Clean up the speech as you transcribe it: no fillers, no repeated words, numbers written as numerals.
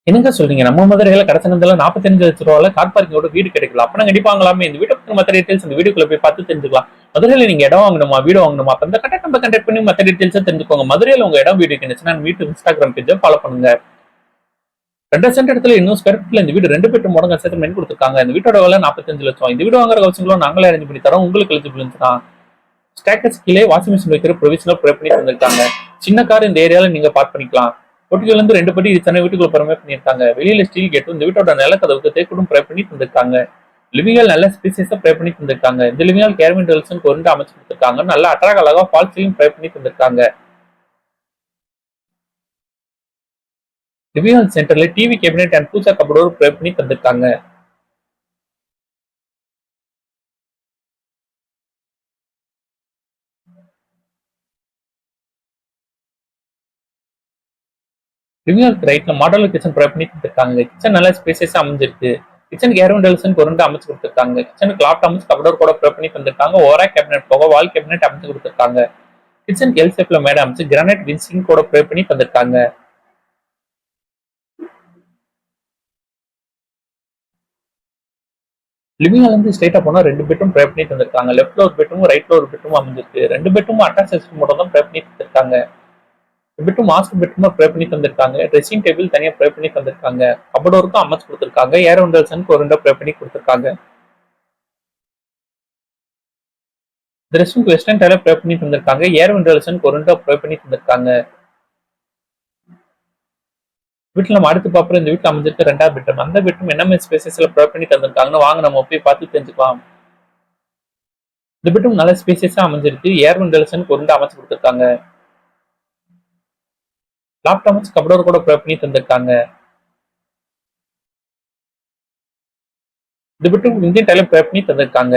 என்னங்க சொல்றீங்க? நம்ம மதுரையில கடத்தனதுல 45 லட்சம் ரூபாய்ல கார் பார்க்கிங்கோட வீடு கிடைக்கல. அப்பனா கண்டிப்பாங்களாமே. இந்த வீட்ட பத்தி மத்த டீடைல்ஸ் இந்த வீடியோக்குள்ள போய் பார்த்து தெரிஞ்சுக்கலாம். மதுரையில நீங்க இடம் வாங்கணுமா? வீடு வாங்கணுமா? அப்ப இந்த கான்டாக்ட் நம்பர் கான்டாக்ட் பண்ணி மத்த டீடைல்ஸ தெரிஞ்சுக்கோங்க. மதுரையில உங்க இடம் வீடு இருந்துச்சுன்னா வீட்டு இன்ஸ்டாகிராம் பேஜ ஃபாலோ பண்ணுங்க. 2 சென்ட் இடத்துல இன்னும் ஸ்கொயர் ஃபீட்ல இந்த வீடு 2 பெட்ரூம் மடங்கு சேர்த்து மென் கொடுத்துருக்காங்க. இந்த வீட்டோட விலை 45 லட்சம். இந்த வீடு வாங்குற ஹவுசிங்களும் நாங்களே அரேஞ்ச் பண்ணி தரோம். உங்களுக்கு எலிஜிபிள் தான். ஸ்டேட்டஸ் கீழே வாஷிங் மிஷின் வைக்கிற ப்ரொவிஷனல் ப்ரே பண்ணி தந்திருக்காங்க. சின்ன கார் இந்த ஏரியால நீங்க பார்க் பண்ணிக்கலாம். பொட்டியில இருந்து 2 படி சென்னை வீட்டுக்குள்ள புறமே பண்ணியிருக்காங்க. வெளியில ஸ்டீல் கேட்டும் இந்த வீட்டோட நிலக்கதவுக்கு தேக்கூடும் ப்ரே பண்ணி தந்திருக்காங்க. லிவிங்கால் நல்ல ஸ்பீசியஸா ப்ரே பண்ணி தந்திருக்காங்க. இந்த லிவிங்கால் கேர்வின் டெல்சன் கொண்டு அமைச்சு கொடுத்திருக்காங்க. நல்ல அட்ராக் அழகா ஃபால்ஸையும் ப்ரே பண்ணி தந்திருக்காங்க. லிவிங்கால் சென்டர்ல TV cabinet and pooja cupboard ப்ரே பண்ணி தந்திருக்காங்க. லிவிங்கால் ரைட்ல மாடலர் கிச்சன் ப்ரே பண்ணி தந்திருக்காங்க. கிச்சன் நல்ல ஸ்பேசியஸா அமைஞ்சிருக்கு. கிச்சன் கேர்வின் டெல்சன் கொண்டு அமைச்சு கொடுத்திருக்காங்க. கிச்சனுக்கு லாப்ட் அமைச்சு கபடோர் கூட ப்ரே பண்ணி தந்திருக்காங்க. ஓரா கேபினெட் போக வால் கேபினெட் அமைச்சு கொடுத்திருக்காங்க. கிச்சன் எல் ஷேப்ல மேட அமைச்சு கிரானைட் வின்சிங் கூட ப்ரே பண்ணி தந்திருக்காங்க. லிவிங் ஹால்ல இருந்து ஸ்ட்ரைட்டா போனா 2 பெட்ரூம் ப்ரே பண்ணி தந்திருக்காங்க. லெஃப்ட்ல ஒரு பெட்ரூம், ரைட்ல ஒரு பெட்ரூம் அமைஞ்சிருக்கு. 2 பெட்ரூம் அட்டாச் சிஸ்டம் மட்டும் தான் ப்ரே பண்ணி தந்திருக்காங்க. பெட்ரூம் மாஸ்டர் பெட்ரூமா ப்ரே பண்ணி தந்திருக்காங்க. ட்ரெஸ்ஸிங் டேபிள் தனியா ப்ரே பண்ணி தந்திருக்காங்க. கபடோருக்கும் அமைச்சு கொடுத்திருக்காங்க. ஏர் வெண்டல்சனுக்கு ஒரு விண்டோ ப்ரே பண்ணி கொடுத்திருக்காங்க. இந்த ரெஸ்ட் வெஸ்டர்ன் டைல ப்ரே பண்ணி தந்திருக்காங்க. ஏர் வெண்டல்சனுக்கு ஒரு விண்டோ ப்ரே பண்ணி தந்திருக்காங்க. வீட்டுல நம்ம அடுத்து பாப்புற இந்த வீட்டுல அமைஞ்சிருக்க 2வது பெட்ரூம். அந்த பெட்ரூம் என்ன மாதிரி ஸ்பேசஸ்ல ப்ரே பண்ணி தந்திருக்காங்கன்னு வாங்க நம்ம போய் பார்த்து தெரிஞ்சுக்கலாம். இந்த பெட்ரூம் நல்ல ஸ்பேசியஸா அமைஞ்சிருக்கு. ஏர் வெண்டல்சனுக்கு ஒரு விண்டோ அமைச்சு கொடுத்திருக்காங்க. லாப்ட் அமைச்சு கபடோர் கூட ப்ரே பண்ணி தந்திருக்காங்க. இந்த பெட்ரூம் இந்தியன் டைல ப்ரே பண்ணி தந்திருக்காங்க.